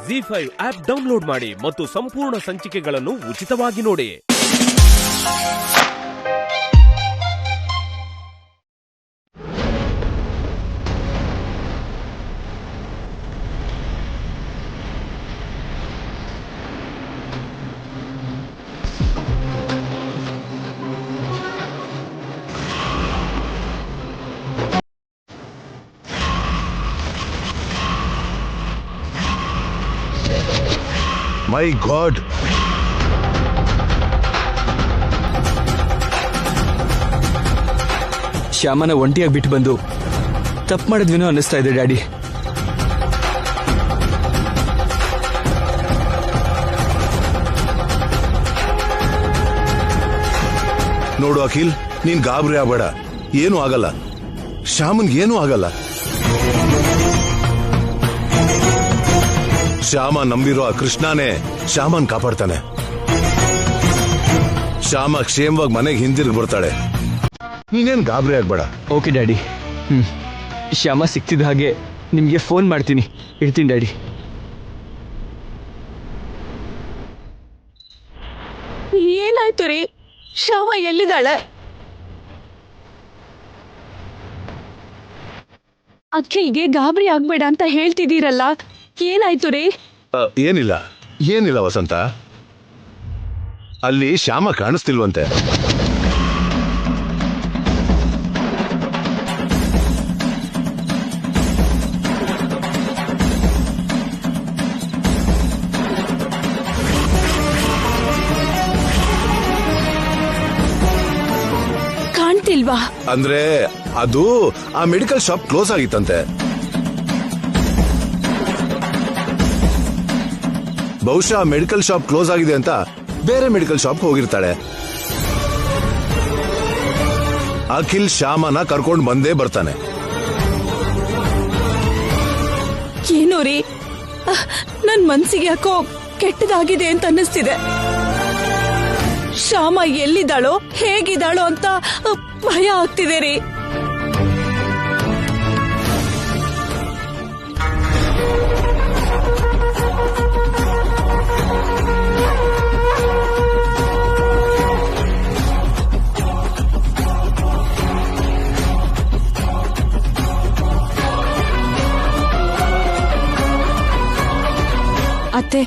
ZEE5 app download ಮಾಡಿ ಮತ್ತು ಸಂಪೂರ್ಣ ಸಂಚಿಕೆಗಳನ್ನು ಉಚಿತವಾಗಿ ನೋಡಿ. ಮೈ ಗಾಡ್, ಶ್ಯಾಮನ ಒಂಟಿಯಾಗಿ ಬಿಟ್ಟು ಬಂದು ತಪ್ಪು ಮಾಡಿದ್ವಿನೋ ಅನ್ನಿಸ್ತಾ ಇದೆ ಡ್ಯಾಡಿ. ನೋಡು ಅಖಿಲ್, ನೀನ್ ಗಾಬರಿ ಆಗಬೇಡ. ಏನೂ ಆಗಲ್ಲ, ಶ್ಯಾಮನ್ ಏನೂ ಆಗಲ್ಲ. ಶ್ಯಾಮ ನಂಬಿರೋ ಆ ಕೃಷ್ಣನೇ ಶ್ಯಾಮನ್ ಕಾಪಾಡ್ತಾನೆ. ಶ್ಯಾಮ ಕ್ಷೇಮವಾಗಿ ಮನೆಗೆ ಹಿಂದಿರುಗಿ ಬರ್ತಾಳೆ. ನೀನೇನ್ ಗಾಬರಿ ಆಗ್ಬೇಡ. Okay daddy. ಶ್ಯಾಮ ಸಿಕ್ತಿದ್ದ ಹಾಗೆ ನಿಮಗೆ ಫೋನ್ ಮಾಡ್ತೀನಿ. ಇಡ್ತೀನಿ ಡ್ಯಾಡಿ. ಏನಾಯ್ತು ರೀ? ಶ್ಯಾಮ ಎಲ್ಲಿದ್ದಾಳೆ? ಅಖಿಲ್ಗೆ ಗಾಬರಿ ಆಗ್ಬೇಡ ಅಂತ ಹೇಳ್ತಿದ್ದೀರಲ್ಲ, ಏನಾಯ್ತು ರೀ? ಏನಿಲ್ಲ ವಸಂತ, ಅಲ್ಲಿ ಶ್ಯಾಮ ಕಾಣಿಸ್ತಿಲ್ವಂತೆ. ಕಾಣ್ತಿಲ್ವಾ? ಅಂದ್ರೆ ಅದು ಆ ಮೆಡಿಕಲ್ ಶಾಪ್ ಕ್ಲೋಸ್ ಆಗಿತ್ತಂತೆ. ಬಹುಶಃ ಮೆಡಿಕಲ್ ಶಾಪ್ ಕ್ಲೋಸ್ ಆಗಿದೆ ಅಂತ ಬೇರೆ ಮೆಡಿಕಲ್ ಶಾಪ್ ಹೋಗಿರ್ತಾಳೆ. ಅಖಿಲ್ ಶ್ಯಾಮನ ಕರ್ಕೊಂಡು ಬಂದೇ ಬರ್ತಾನೆ. ಏನೋ ರೀ, ನನ್ ಮನ್ಸಿಗೆ ಯಾಕೋ ಕೆಟ್ಟದಾಗಿದೆ ಅಂತ ಅನ್ನಿಸ್ತಿದೆ. ಶ್ಯಾಮ ಎಲ್ಲಿದ್ದಾಳೋ ಹೇಗಿದ್ದಾಳೋ ಅಂತ ಭಯ ಆಗ್ತಿದೆ ರೀ. ಅತ್ತೆ,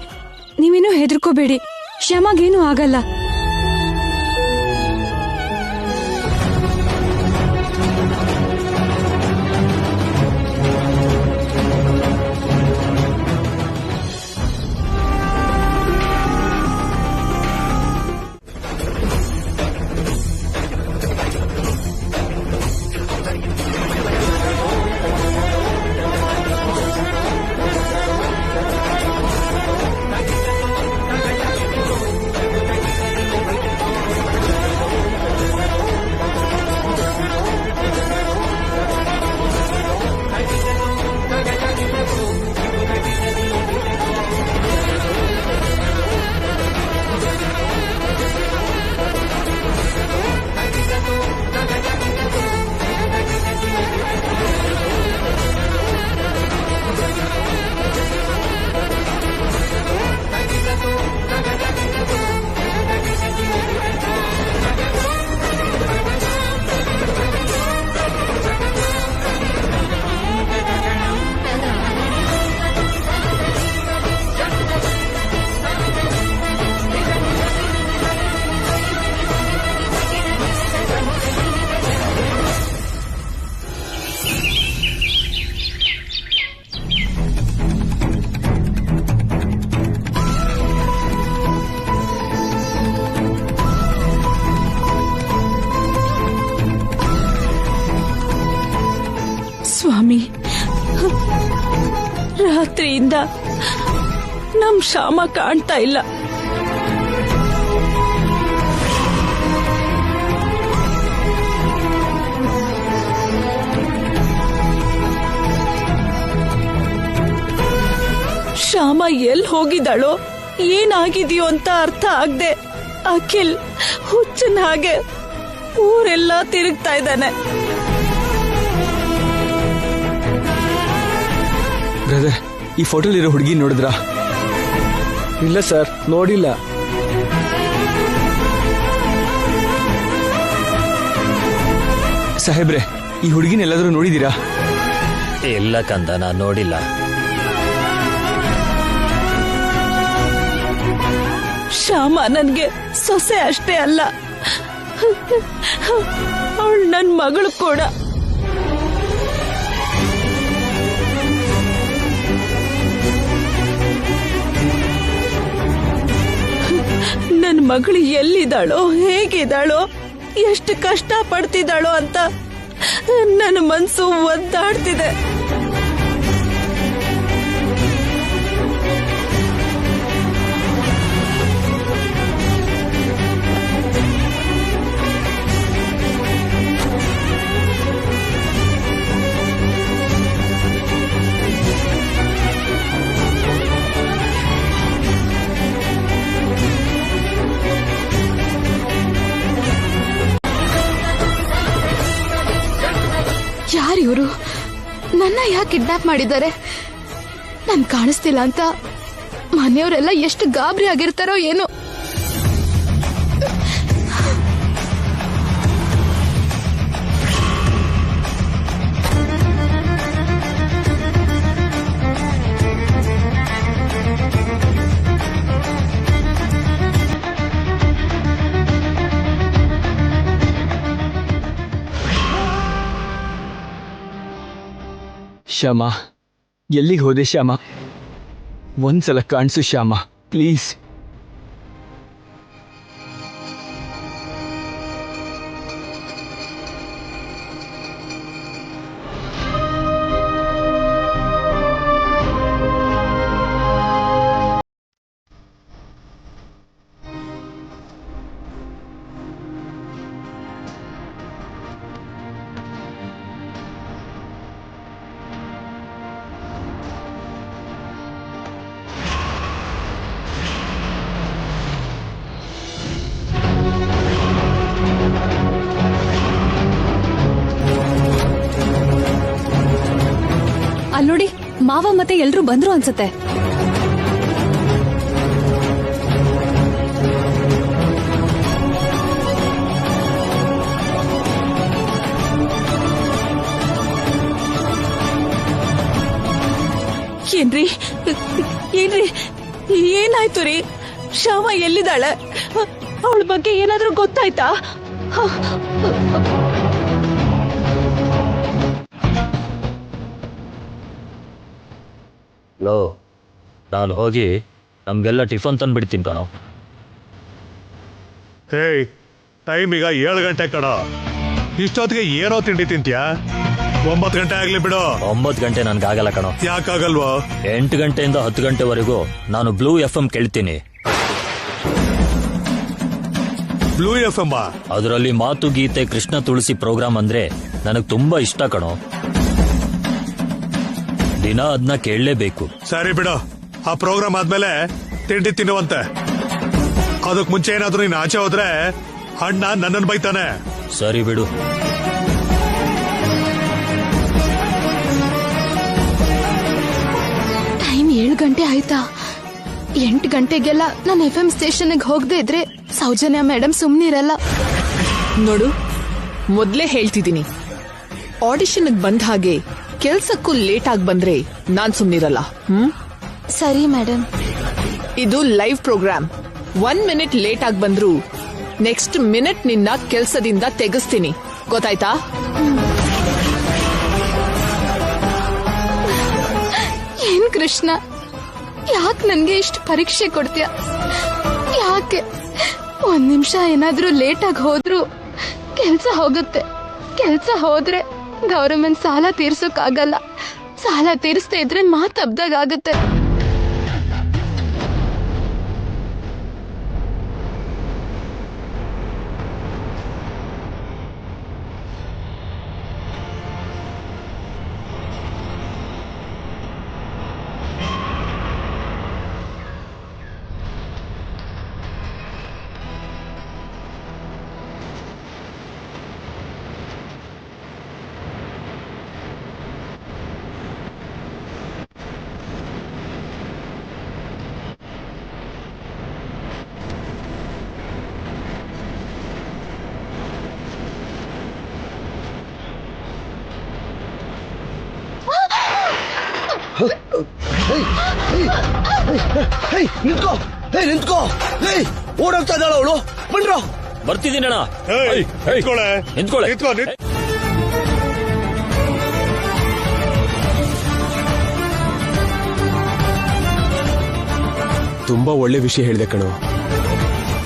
ನೀವೇನು ಹೆದರ್ಕೋಬೇಡಿ, ಶ್ಯಾಮಗೇನು ಆಗಲ್ಲ. ಸ್ವಾಮಿ, ರಾತ್ರಿಯಿಂದ ನಮ್ ಶ್ಯಾಮ ಕಾಣ್ತಾ ಇಲ್ಲ. ಶ್ಯಾಮ ಎಲ್ಲಿ ಹೋಗಿದ್ದಾಳೋ, ಏನಾಗಿದೆಯೋ ಅಂತ ಅರ್ಥ ಆಗದೆ ಅಖಿಲ್ ಹುಚ್ಚನ ಹಾಗೆ ಊರೆಲ್ಲ ತಿರುಗ್ತಾ ಇದ್ದಾನೆ. ಬ್ರದರ್, ಈ ಫೋಟೋಲಿರೋ ಹುಡುಗಿ ನೋಡಿದ್ರಾ? ಇಲ್ಲ ಸರ್, ನೋಡಿಲ್ಲ. ಸಾಹೇಬ್ರೆ, ಈ ಹುಡುಗಿನ ಎಲ್ಲಾದ್ರೂ ನೋಡಿದೀರಾ? ಇಲ್ಲ ಕಂದ, ನಾನು ನೋಡಿಲ್ಲ. ಶ್ಯಾಮ ನನ್ಗೆ ಸೊಸೆ ಅಷ್ಟೇ ಅಲ್ಲ, ಅವಳು ನನ್ ಮಗಳು ಕೂಡ. ನನ್ ಮಗಳು ಎಲ್ಲಿದ್ದಾಳೋ, ಹೇಗಿದ್ದಾಳೋ, ಎಷ್ಟು ಕಷ್ಟ ಪಡ್ತಿದ್ದಾಳೋ ಅಂತ ನನ್ನ ಮನ್ಸು ಒದ್ದಾಡ್ತಿದೆ. ಯಾರಿವರು? ನನ್ನ ಯಾಕೆ ಕಿಡ್ನಾಪ್ ಮಾಡಿದ್ದಾರೆ? ನನ್ ಕಾಣಿಸ್ತಿಲ್ಲ ಅಂತ ಮನೆಯವರೆಲ್ಲ ಎಷ್ಟು ಗಾಬರಿ ಆಗಿರ್ತಾರೋ ಏನೋ. ಶ್ಯಾಮ, ಎಲ್ಲಿಗೆ ಹೋದೆ ಶ್ಯಾಮ? ಒಂದ್ಸಲ ಕಾಣಿಸು ಶ್ಯಾಮ, ಪ್ಲೀಸ್. ಅಲ್ಲೋಡಿ, ಮಾವ ಮತ್ತೆ ಎಲ್ರೂ ಬಂದ್ರು ಅನ್ಸತ್ತೆ. ಏನ್ರಿ ಏನ್ರಿ ಏನಾಯ್ತು ರೀ? ಶ್ಯಾಮ ಎಲ್ಲಿದ್ದಾಳೆ? ಅವಳ ಬಗ್ಗೆ ಏನಾದ್ರೂ ಗೊತ್ತಾಯ್ತಾ? ಲೋ, ನಾನು ಹೋಗಿ ನಮ್ಗೆಲ್ಲ ಟಿಫನ್ ತಂದ್ಬಿಡ್ತೀನಿ ಕಣೋ. ಹೇಯ್, ಟೈಮ್ ಈಗ 7 ಗಂಟೆ ಕಣ. ಇಷ್ಟೊತ್ತಿಗೆ ಏನೋ ತಿಂಡಿ ತಿಂತ್ಯಾ? 9 ಗಂಟೆ ಆಗ್ಲಿ ಬಿಡು. 9 ಗಂಟೆ ನನ್ಗಾಗಲ್ಲ ಕಣೋ. ಯಾಕಾಗಲ್ವಾ? 8 ಗಂಟೆಯಿಂದ 10 ಗಂಟೆವರೆಗೂ ನಾನು ಬ್ಲೂ FM ಕೇಳ್ತೀನಿ. Blue FM? ಅದರಲ್ಲಿ ಮಾತು ಗೀತೆ ಕೃಷ್ಣ ತುಳಸಿ ಪ್ರೋಗ್ರಾಮ್ ಅಂದ್ರೆ ನನಗ್ ತುಂಬಾ ಇಷ್ಟ ಕಣೋ. ದಿನ ಅದನ್ನ ಕೇಳಲೇಬೇಕು. ಸರಿ ಬಿಡು, ಆ ಪ್ರೋಗ್ರಾಮ್ ಆದ್ಮೇಲೆ ತಿಂಡಿ ತಿನ್ನುವಂತೆ. ಅದಕ್ ಮುಂಚೆ ಏನಾದ್ರೂ ನೀನ್ ಆಚೆ ಹೋದ್ರೆ ಅಣ್ಣ ನನ್ನನ್ನು ಬೈತಾನೆ. ಸರಿ ಬಿಡು. ಟೈಮ್ 7 ಗಂಟೆ ಆಯ್ತಾ? 8 ಗಂಟೆಗೆಲ್ಲ ನಾನು FM ಸ್ಟೇಷನ್ಗೆ ಹೋಗದೆ ಇದ್ರೆ ಸೌಜನ್ಯ ಮೇಡಮ್ ಸುಮ್ನಿರಲ್ಲ. ನೋಡು, ಮೊದ್ಲೇ ಹೇಳ್ತಿದ್ದೀನಿ, ಆಡಿಷನ್ಗೆ ಬಂದ ಹಾಗೆ ಕೆಲ್ಸಕ್ಕೂ ಲೇಟ್ ಆಗಿ ಬಂದ್ರೆ ನಾನ್ ಸುಮ್ನಿರಲ್ಲ. ಸರಿ ಮೇಡಮ್. ಇದು ಲೈವ್ ಪ್ರೋಗ್ರಾಮ್. 1 ಮಿನಿಟ್ ಲೇಟ್ ಆಗಿ ಬಂದ್ರು ನೆಕ್ಸ್ಟ್ ಮಿನಿಟ್ ನಿನ್ನ ಕೆಲ್ಸದಿಂದ ತೆಗೆಸ್ತೀನಿ, ಗೊತ್ತಾಯ್ತಾ? ಏನ್ ಕೃಷ್ಣ, ಯಾಕೆ ನನ್ಗೆ ಇಷ್ಟು ಪರೀಕ್ಷೆ ಕೊಡ್ತೀಯ? ಯಾಕೆ? 1 ನಿಮಿಷ ಏನಾದ್ರೂ ಲೇಟ್ ಆಗಿ ಹೋದ್ರು ಕೆಲ್ಸ ಹೋಗುತ್ತೆ. ಕೆಲ್ಸ ಹೋದ್ರೆ ಗೌರ್ಮೆಂಟ್ ಸಾಲ ತೀರ್ಸೋಕ್ಕಾಗಲ್ಲ. ಸಾಲ ತೀರಿಸ್ತಾ ಇದ್ರೆ ಮಾತಬ್ದಾಗತ್ತೆ. ನಿಂತ್ಕೋ ನಿಂತ್ಕೋ ಓಡೋಗ್ತಾ ಇದ್ದಾಳ ಅವಳು. ಬನ್ರೋ. ಬರ್ತಿದ್ದೀನಣ್ಣ. ನಿಂತ್ಕೊಳ್ಳೆ. ನಿಂತ್ಕೊಳ್ಳೆ. ತುಂಬಾ ಒಳ್ಳೆ ವಿಷಯ ಹೇಳಿದೆ ಕಣೋ.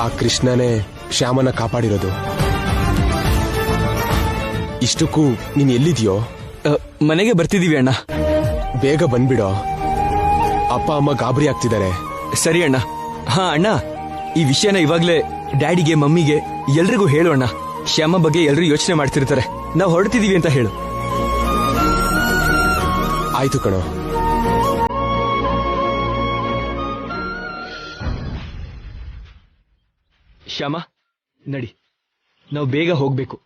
ಆ ಕೃಷ್ಣನೇ ಶ್ಯಾಮನ ಕಾಪಾಡಿರೋದು. ಇಷ್ಟಕ್ಕೂ ನೀನ್ ಎಲ್ಲಿದ್ಯೋ? ಮನೆಗೆ ಬರ್ತಿದೀವಿ ಅಣ್ಣ. ಬೇಗ ಬಂದ್ಬಿಡೋ, ಅಪ್ಪ ಅಮ್ಮ ಗಾಬರಿ ಆಗ್ತಿದ್ದಾರೆ. ಸರಿ ಅಣ್ಣ. ಹಾ ಅಣ್ಣ, ಈ ವಿಷಯನ ಇವಾಗ್ಲೇ ಡ್ಯಾಡಿಗೆ ಮಮ್ಮಿಗೆ ಎಲ್ರಿಗೂ ಹೇಳು ಅಣ್ಣ. ಶ್ಯಾಮ ಬಗ್ಗೆ ಎಲ್ರೂ ಯೋಚನೆ ಮಾಡ್ತಿರ್ತಾರೆ. ನಾವು ಹೊರಡ್ತಿದೀವಿ ಅಂತ ಹೇಳು. ಆಯ್ತು ಕಣೋ. ಶ್ಯಾಮ ನಡಿ, ನಾವು ಬೇಗ ಹೋಗ್ಬೇಕು.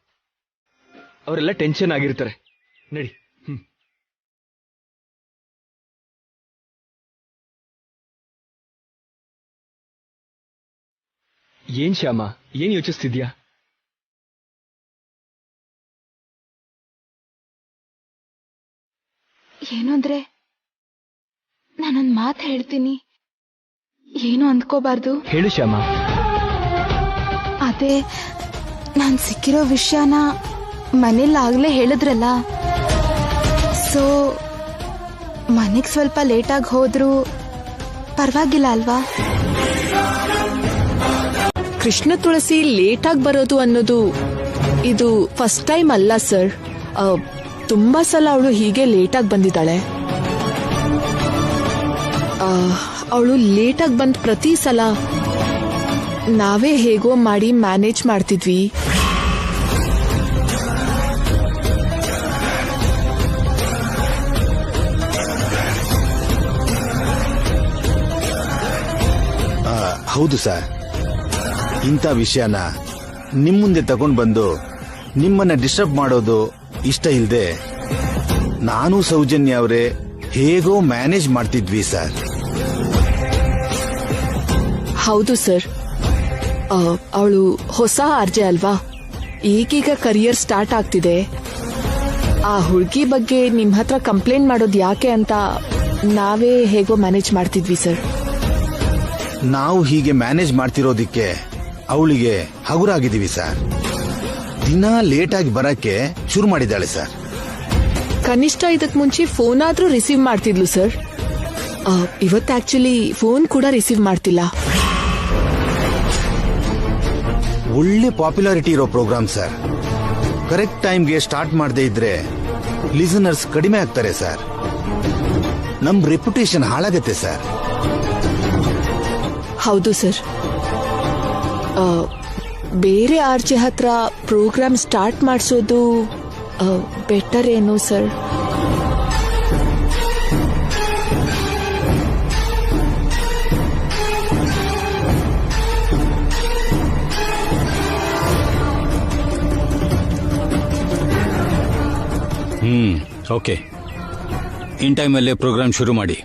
ಅವರೆಲ್ಲ ಟೆನ್ಷನ್ ಆಗಿರ್ತಾರೆ. ನಡಿ. ಏನ್ ಶ್ಯಾಮ, ಏನ್ ಯೋಚಿಸ್ತಿದ್ಯಾ? ಏನು ಅಂದ್ರೆ, ನಾನೊಂದ್ ಮಾತು ಹೇಳ್ತೀನಿ, ಏನು ಅಂದ್ಕೋಬಾರ್ದು. ಹೇಳು ಶ್ಯಾಮ. ಅದೇ, ನಾನ್ ಸಿಕ್ಕಿರೋ ವಿಷಯನ ಮನೇಲಾಗ್ಲೇ ಹೇಳಿದ್ರಲ್ಲ, ಸೊ ಮನೆಗ್ ಸ್ವಲ್ಪ ಲೇಟಾಗಿ ಹೋದ್ರು ಪರವಾಗಿಲ್ಲ ಅಲ್ವಾ? ಕೃಷ್ಣ ತುಳಸಿ ಲೇಟಾಗಿ ಬರೋದು ಅನ್ನೋದು ಇದು ಫಸ್ಟ್ ಟೈಮ್ ಅಲ್ಲ ಸರ್. ತುಂಬಾ ಸಲ ಅವಳು ಹೀಗೆ ಲೇಟಾಗಿ ಬಂದಿದ್ದಾಳೆ. ಅವಳು ಲೇಟಾಗಿ ಬಂದ ಪ್ರತಿ ಸಲ ನಾವೇ ಹೇಗೋ ಮಾಡಿ ಮ್ಯಾನೇಜ್ ಮಾಡ್ತಿದ್ವಿ. ಹೌದು ಸರ್, ಇಂಥ ವಿಷಯನ ನಿಮ್ ಮುಂದೆ ತಗೊಂಡ್ ಬಂದು ನಿಮ್ಮನ್ನ ಡಿಸ್ಟರ್ಬ್ ಮಾಡೋದು ಇಷ್ಟ ಇಲ್ಲದೆ ನಾನು ಸೌಜನ್ಯ ಅವರೇ ಹೇಗೋ ಮ್ಯಾನೇಜ್ ಮಾಡ್ತಿದ್ವಿ ಸರ್. ಹೌದು ಸರ್, ಅವಳು ಹೊಸ ಆರ್ಜೆ ಅಲ್ವಾ, ಈಗೀಗ ಕರಿಯರ್ ಸ್ಟಾರ್ಟ್ ಆಗ್ತಿದೆ. ಆ ಹುಡುಗಿ ಬಗ್ಗೆ ನಿಮ್ ಹತ್ರ ಕಂಪ್ಲೇಂಟ್ ಮಾಡೋದು ಯಾಕೆ ಅಂತ ನಾವೇ ಹೇಗೋ ಮ್ಯಾನೇಜ್ ಮಾಡ್ತಿದ್ವಿ ಸರ್. ನಾವು ಹೀಗೆ ಮ್ಯಾನೇಜ್ ಮಾಡ್ತಿರೋದಿಕ್ಕೆ ಅವಳಿಗೆ ಹಗುರಾಗಿದ್ದೀವಿ ಸರ್. ದಿನ ಲೇಟ್ ಆಗಿ ಬರಕ್ಕೆ ಶುರು ಮಾಡಿದ್ದಾಳೆ ಸರ್. ಕನಿಷ್ಠ ಇದಕ್ ಮುಂಚೆ ಫೋನ್ ಆದ್ರೂ ರಿಸೀವ್ ಮಾಡ್ತಿದ್ಲು ಸರ್. ಇವತ್ತು ಆಕ್ಚುಲಿ ಫೋನ್ ಕೂಡ ರಿಸೀವ್ ಮಾಡ್ತಿಲ್ಲ. ಒಳ್ಳೆ ಪಾಪ್ಯುಲಾರಿಟಿ ಇರೋ ಪ್ರೋಗ್ರಾಮ್ ಸರ್. ಕರೆಕ್ಟ್ ಟೈಮ್ಗೆ ಸ್ಟಾರ್ಟ್ ಮಾಡದೇ ಇದ್ರೆ ಲಿಸನರ್ಸ್ ಕಡಿಮೆ ಆಗ್ತಾರೆ ಸರ್. ನಮ್ ರೆಪ್ಯುಟೇಷನ್ ಹಾಳಾಗತ್ತೆ ಸರ್. ಹೌದು ಸರ್, ಬೇರೆ ಆರ್ಜೆ ಹತ್ರ ಪ್ರೋಗ್ರಾಮ್ ಸ್ಟಾರ್ಟ್ ಮಾಡಿಸೋದು ಬೆಟರ್ ಏನು ಸರ್? ಓಕೆ, ಇನ್ ಟೈಮಲ್ಲೇ ಪ್ರೋಗ್ರಾಮ್ ಶುರು ಮಾಡಿ.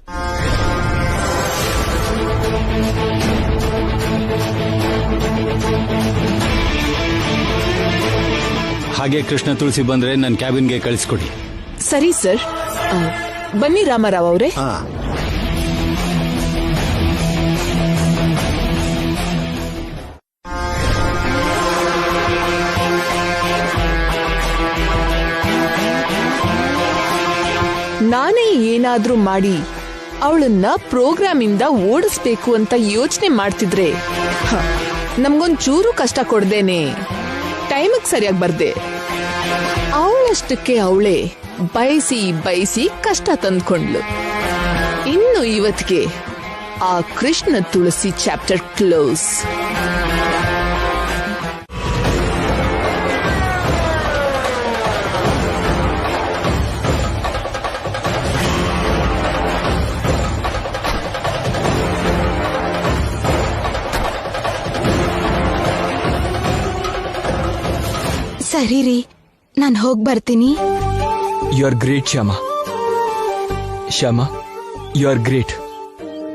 ಹಾಗೆ ಕೃಷ್ಣ ತುಳಸಿ ಬಂದ್ರೆ ನನ್ನ ಕ್ಯಾಬಿನ್ಗೆ ಕಳಿಸ್ಕೊಡಿ. ಸರಿ ಸರ್. ಬನ್ನಿ ರಾಮರಾವ್ ಅವರೇ. ನಾನೇ ಏನಾದ್ರೂ ಮಾಡಿ ಅವಳನ್ನ ಪ್ರೋಗ್ರಾಮ್ ಇಂದ ಓಡಿಸ್ಬೇಕು ಅಂತ ಯೋಚನೆ ಮಾಡ್ತಿದ್ರೆ ನಮ್ಗೊಂದ್ ಚೂರು ಕಷ್ಟ ಕೊಡ್ದೇನೆ ಟೈಮಿಗೆ ಸರಿಯಾಗಿ ಬರ್ದೆ ಅವಳಷ್ಟಕ್ಕೆ ಅವಳೇ ಬಯಸಿ ಬಯಸಿ ಕಷ್ಟ ತಂದ್ಕೊಂಡ್ಲು. ಇನ್ನು ಇವತ್ತಿಗೆ ಆ ಕೃಷ್ಣ ತುಳಸಿ ಚಾಪ್ಟರ್ ಕ್ಲೋಸ್. ಸರಿ ರೀ, ನಾನು ಹೋಗಿ ಬರ್ತೀನಿ. You are great Shyama. Shyama, you are great.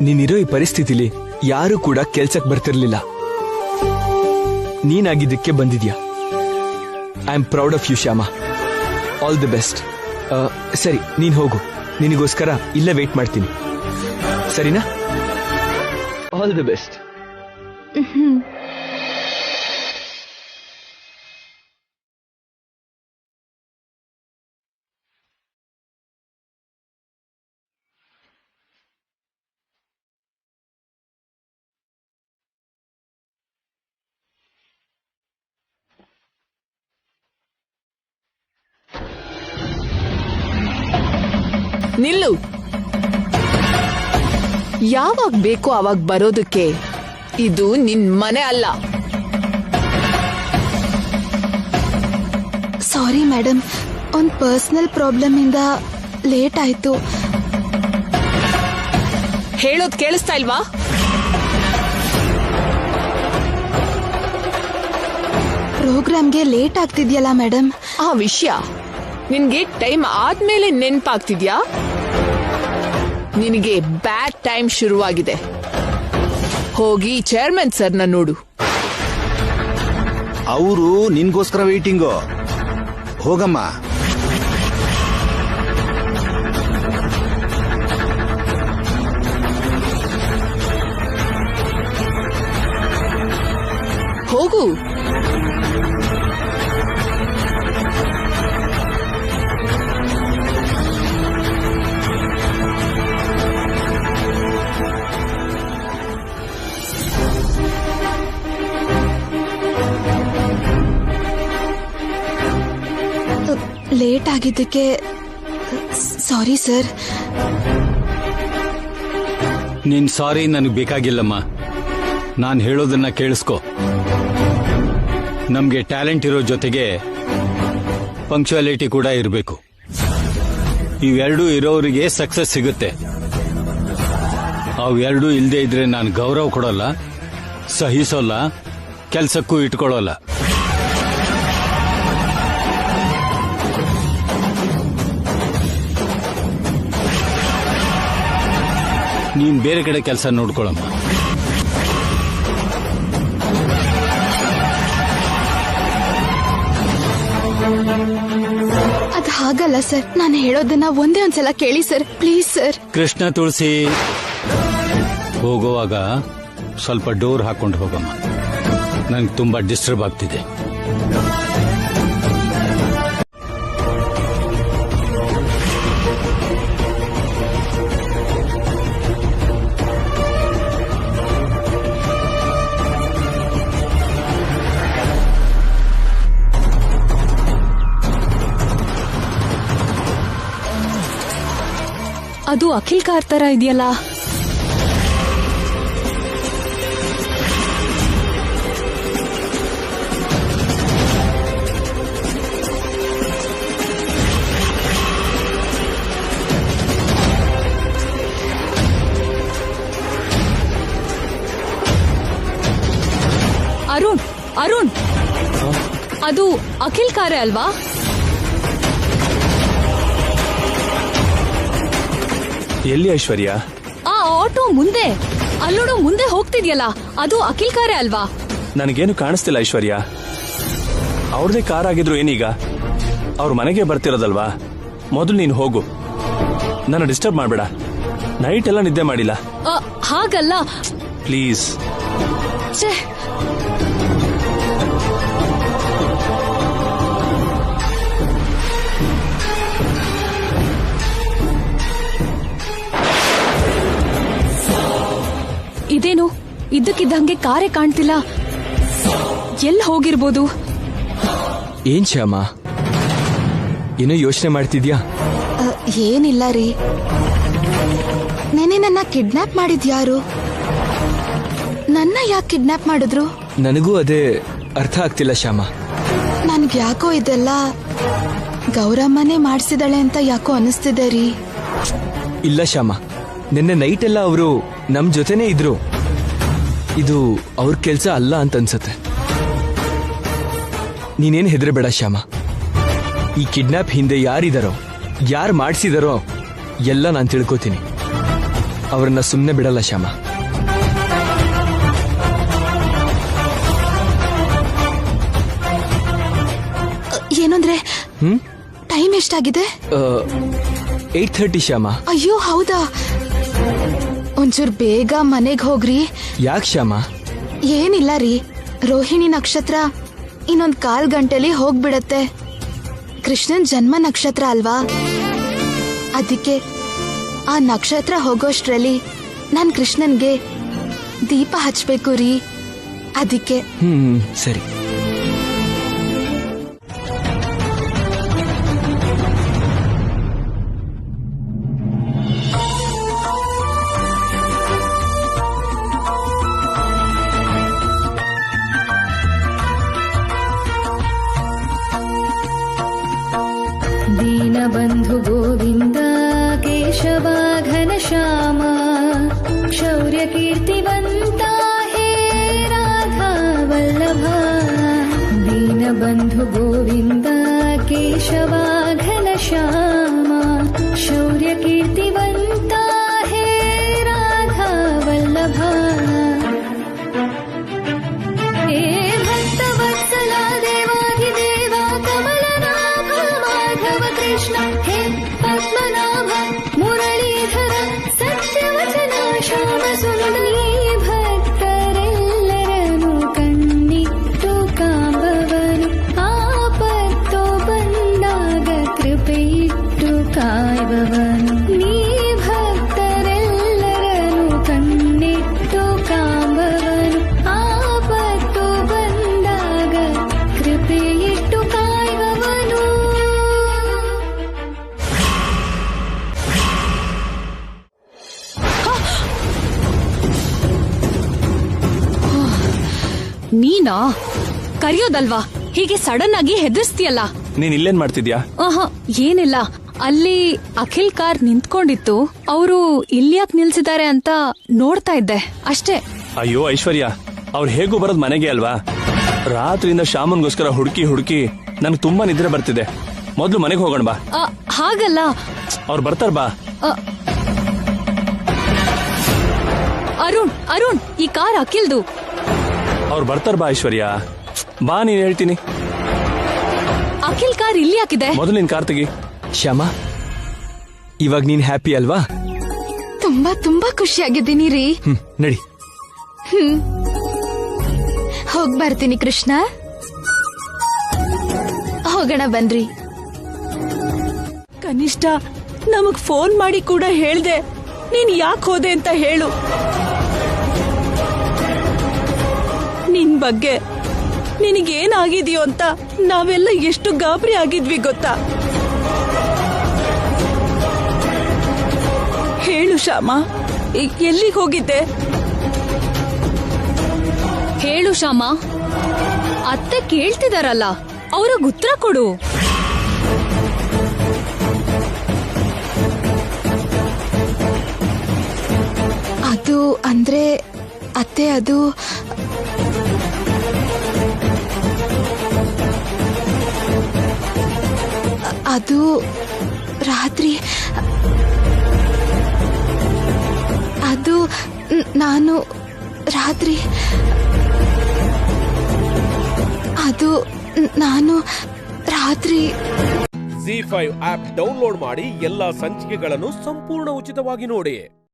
ನೀನಿರೋ ಈ ಪರಿಸ್ಥಿತಿಲಿ ಯಾರು ಕೂಡ ಕೆಲ್ಸಕ್ಕೆ ಬರ್ತಿರ್ಲಿಲ್ಲ. ನೀನಾಗಿದ್ದಕ್ಕೆ ಬಂದಿದ್ಯಾ. I am proud of you Shyama. All the best. ಸರಿ, ನೀನ್ ಹೋಗು. ನಿನಗೋಸ್ಕರ ಇಲ್ಲೇ ವೇಟ್ ಮಾಡ್ತೀನಿ. ಸರಿನಾ? All the best. ನಿಲ್ಲು. ಯಾವಾಗ ಬೇಕೋ ಅವಾಗ ಬರೋದಕ್ಕೆ ಇದು ನಿನ್ ಮನೆ ಅಲ್ಲ. ಸಾರಿ ಮೇಡಮ್, ಒಂದು ಪರ್ಸನಲ್ ಪ್ರಾಬ್ಲಮ್ ಇಂದ ಲೇಟ್ ಆಯ್ತು. ಹೇಳೋದ್ ಕೇಳಿಸ್ತಾ ಇಲ್ವಾ? ಪ್ರೋಗ್ರಾಮ್ಗೆ ಲೇಟ್ ಆಗ್ತಿದ್ಯಲ್ಲ ಮೇಡಮ್. ಆ ವಿಷಯ ನಿನ್ಗೆ ಟೈಮ್ ಆದ್ಮೇಲೆ ನೆನ್ಪಾಗ್ತಿದ್ಯಾ? ನಿನಗೆ ಬ್ಯಾಡ್ ಟೈಮ್ ಶುರುವಾಗಿದೆ. ಹೋಗಿ ಚೇರ್ಮನ್ ಸರ್ನ ನೋಡು. ಅವರು ನಿನ್ಗೋಸ್ಕರ ವೇಟಿಂಗು. ಹೋಗಮ್ಮ. ಹೋಗು. ಲೇಟ್ ಆಗಿದ್ದಕ್ಕೆ ಸಾರಿ ಸರ್. ನಿನ್ ಸಾರಿ ನನಗೆ ಬೇಕಾಗಿಲ್ಲಮ್ಮ. ನಾನು ಹೇಳೋದನ್ನ ಕೇಳಿಸ್ಕೊ. ನಮ್ಗೆ ಟ್ಯಾಲೆಂಟ್ ಇರೋ ಜೊತೆಗೆ ಪಂಕ್ಚುಯಾಲಿಟಿ ಕೂಡ ಇರಬೇಕು. ಇವೆರಡೂ ಇರೋರಿಗೆ ಸಕ್ಸಸ್ ಸಿಗುತ್ತೆ. ಅವೆರಡೂ ಇಲ್ಲದೆ ಇದ್ರೆ ನಾನು ಗೌರವ ಕೊಡೋಲ್ಲ, ಸಹಿಸೋಲ್ಲ, ಕೆಲ್ಸಕ್ಕೂ ಇಟ್ಕೊಳ್ಳೋಲ್ಲ. ನೀನ್ ಬೇರೆ ಕಡೆ ಕೆಲಸ ನೋಡ್ಕೊಳಮ್ಮ. ಅದು ಹಾಗಲ್ಲ ಸರ್, ನಾನು ಹೇಳೋದನ್ನ ಒಂದೇ ಒಂದ್ಸಲ ಕೇಳಿ ಸರ್, ಪ್ಲೀಸ್ ಸರ್. ಕೃಷ್ಣ ತುಳಸಿ, ಹೋಗುವಾಗ ಸ್ವಲ್ಪ ಡೋರ್ ಹಾಕೊಂಡು ಹೋಗಮ್ಮ. ನಂಗೆ ತುಂಬಾ ಡಿಸ್ಟರ್ಬ್ ಆಗ್ತಿದೆ. ಅದು ಅಖಿಲ್ ಕಾರ್ ತರ ಇದೆಯಲ್ಲ. ಅರುಣ್, ಅರುಣ್, ಅದು ಅಖಿಲ್ ಕಾರೇ ಅಲ್ವಾ? ಎಲ್ಲಿ ಐಶ್ವರ್ಯ? ಆ ಆಟೋ ಮುಂದೆ, ಅಲ್ಲೋಡು ಮುಂದೆ ಹೋಗ್ತಿದ್ಯಲ್ಲ, ಅದು ಅಖಿಲ್ ಕಾರೇ ಅಲ್ವಾ? ನನಗೇನು ಕಾಣಿಸ್ತಿಲ್ಲ ಐಶ್ವರ್ಯ. ಅವ್ರದೇ ಕಾರ್ ಆಗಿದ್ರು ಏನೀಗ? ಅವ್ರ ಮನೆಗೆ ಬರ್ತಿರೋದಲ್ವಾ? ಮೊದಲು ನೀನು ಹೋಗು, ನನ್ನ ಡಿಸ್ಟರ್ಬ್ ಮಾಡಬೇಡ. ನೈಟ್ ಎಲ್ಲ ನಿದ್ದೆ ಮಾಡಿಲ್ಲ. ಹಾಗಲ್ಲ ಪ್ಲೀಸ್. ಇದೇನು ಇದ್ದಕ್ಕಿದ್ದಂಗೆ ಕಾರೇ ಕಾಣ್ತಿಲ್ಲ. ಎಲ್ಲಿ ಹೋಗಿರ್ಬೋದು? ಏನ್ ಶ್ಯಾಮ, ಏನೋ ಯೋಚನೆ ಮಾಡ್ತಿದ್ಯಾ? ಏನಿಲ್ಲ ರೀ. ನೆನೆ ನನ್ನ ಕಿಡ್ನಾಪ್ ಮಾಡಿದ್ಯಾರು? ನನ್ನ ಯಾಕೆ ಕಿಡ್ನಾಪ್ ಮಾಡಿದ್ರು? ನನಗೂ ಅದೇ ಅರ್ಥ ಆಗ್ತಿಲ್ಲ ಶ್ಯಾಮ. ನನ್ಗೆ ಯಾಕೋ ಇದೆಲ್ಲ ಗೌರಮ್ಮನೇ ಮಾಡಿಸಿದಳೆ ಅಂತ ಯಾಕೋ ಅನಿಸ್ತಿದೆ ರೀ. ಇಲ್ಲ ಶ್ಯಾಮ, ನಿನ್ನೆ ನೈಟ್ ಎಲ್ಲ ಅವರು ನಮ್ ಜೊತೆನೇ ಇದ್ರು. ಇದು ಅವ್ರ ಕೆಲ್ಸ ಅಲ್ಲ ಅಂತ ಅನ್ಸತ್ತೆ. ನೀನೇನ್ ಹೆದರಬೇಡ ಶ್ಯಾಮ. ಈ ಕಿಡ್ನಾಪ್ ಹಿಂದೆ ಯಾರಿದಾರೋ, ಯಾರು ಮಾಡಿಸಿದಾರೋ ಎಲ್ಲ ನಾನು ತಿಳ್ಕೊತೀನಿ. ಅವ್ರನ್ನ ಸುಮ್ಮನೆ ಬಿಡಲ್ಲ ಶ್ಯಾಮ. ಏನಂದ್ರೆ ಟೈಮ್ ಎಷ್ಟಾಗಿದೆ? 8:30 ಶ್ಯಾಮ. ಅಯ್ಯೋ ಹೌದಾ, ಒಂಚೂರು ಬೇಗ ಮನೆಗ್ ಹೋಗ್ರಿ. ಯಾಕೆ ಶ್ಯಾಮ? ಏನಿಲ್ಲ ರೀ, ರೋಹಿಣಿ ನಕ್ಷತ್ರ ಇನ್ನೊಂದ್ 1/4 ಗಂಟೆಲಿ ಹೋಗ್ಬಿಡತ್ತೆ. ಕೃಷ್ಣನ್ ಜನ್ಮ ನಕ್ಷತ್ರ ಅಲ್ವಾ, ಅದಕ್ಕೆ ಆ ನಕ್ಷತ್ರ ಹೋಗೋಷ್ಟ್ರಲ್ಲಿ ನಾನ್ ಕೃಷ್ಣನ್ಗೆ ದೀಪ ಹಚ್ಬೇಕು ರೀ. ಅದಕ್ಕೆ ಸರಿ. दीनबन्धु गोविन्द केशव घनश्याम शौर्यकीर्तिवन्ता हे राधा वल्लभा. दीनबन्धु गोविन्द केशव घनश्याम शौर्यकीर्तिवन्ता हे राधा वल्लभा. हे भक्तवत्सला देवाधिदेवा कमलनाभ माधव कृष्ण हे पद्मनाभ मुरलीधर सत्यवचन श्याम सुन्दरी. ಭಕ್ತರೆಲ್ಲರನ್ನು ಕಣ್ಣಿಟ್ಟು ಕಾಂಬವನು ಆಪತ್ತು ಬಂದಾಗ ಕೃಪೆಯಿಟ್ಟು ಕಾಯುವವನು. ನೀ ಭಕ್ತರೆಲ್ಲರನ್ನು ಕಣ್ಣಿಟ್ಟು ಕಾಂಬವನು ಆಪತ್ತು ಬಂದಾಗ ಕೃಪೆಯಿಟ್ಟು ಕಾಯುವವನು. ನೀನಾ ಕರೆಯೋದಲ್ವಾ, ಹೀಗೆ ಸಡನ್ ಆಗಿ ಹೆದರ್ಸ್ತೀಯಲ್ಲ. ನೀನ್ ಇಲ್ಲೇನ್ ಮಾಡ್ತಿದ್ಯಾ? ಏನಿಲ್ಲ, ಅಲ್ಲಿ ಅಖಿಲ್ ಕಾರ್ ನಿಂತ್ಕೊಂಡಿತ್ತು, ಅವರು ಇಲ್ಯಾಕ್ ನಿಲ್ಸಿದ್ದಾರೆ ಅಂತ ನೋಡ್ತಾ ಇದ್ದೆ ಅಷ್ಟೇ. ಅಯ್ಯೋ ಐಶ್ವರ್ಯ, ಅವ್ರು ಹೇಗೂ ಬರೋದ್ ಮನೆಗೆ ಅಲ್ವಾ? ರಾತ್ರಿಯಿಂದ ಶ್ಯಾಮನ್ಗೋಸ್ಕರ ಹುಡುಕಿ ಹುಡುಕಿ ನನ್ಗೆ ತುಂಬಾ ನಿದ್ರೆ ಬರ್ತಿದೆ. ಮೊದ್ಲು ಮನೆಗೆ ಹೋಗೋಣ ಬಾ. ಹಾಗಲ್ಲ, ಅವ್ರು ಬರ್ತಾರ ಬಾ. ಅರುಣ್ ಈ ಕಾರ್ ಅಖಿಲ್ದು. ಅವ್ರು ಬರ್ತಾರ ಬಾ ಐಶ್ವರ್ಯ, ಬಾ. ನೀನ್ ಹೇಳ್ತೀನಿ. ಅಖಿಲ್ ಕಾರ್ ಇಲ್ಲಿ ಹಾಕಿದೆ. ಮೊದಲು ನಿನ್ ಕಾರ್ ತೆಗಿ. ಶ್ಯಾಮ, ಇವಾಗ ನೀನ್ ಹ್ಯಾಪಿ ಅಲ್ವಾ? ತುಂಬಾ ತುಂಬಾ ಖುಷಿಯಾಗಿದ್ದೀನಿ ರೀ. ನಡಿ. ಹೋಗ್ ಬರ್ತೀನಿ ಕೃಷ್ಣ. ಹೋಗೋಣ ಬನ್ರಿ. ಕನಿಷ್ಠ ನಮಗ್ ಫೋನ್ ಮಾಡಿ ಕೂಡ ಹೇಳ್ದೆ ನೀನ್ ಯಾಕೆ ಹೋದೆ ಅಂತ ಹೇಳು. ನಿನ್ ಬಗ್ಗೆ ನಿನಗೇನಾಗಿದೆಯೋ ಅಂತ ನಾವೆಲ್ಲ ಎಷ್ಟು ಗಾಬರಿ ಆಗಿದ್ವಿ ಗೊತ್ತಾ? ಹೇಳು ಶ್ಯಾಮ, ಎಲ್ಲಿಗೆ ಹೋಗಿದ್ದೆ? ಹೇಳು ಶ್ಯಾಮ, ಅತ್ತೆ ಕೇಳ್ತಿದಾರಲ್ಲ, ಅವ್ರಿಗೆ ಉತ್ತರ ಕೊಡು. ಅದು ಅಂದ್ರೆ ಅತ್ತೆ, ಅದು ಅದು ರಾತ್ರಿ ಅದು ನಾನು ರಾತ್ರಿ ಅದು ನಾನು ರಾತ್ರಿ ZEE5 ಆಪ್ ಡೌನ್ಲೋಡ್ ಮಾಡಿ ಎಲ್ಲಾ ಸಂಚಿಕೆಗಳನ್ನು ಸಂಪೂರ್ಣ ಉಚಿತವಾಗಿ ನೋಡಿ.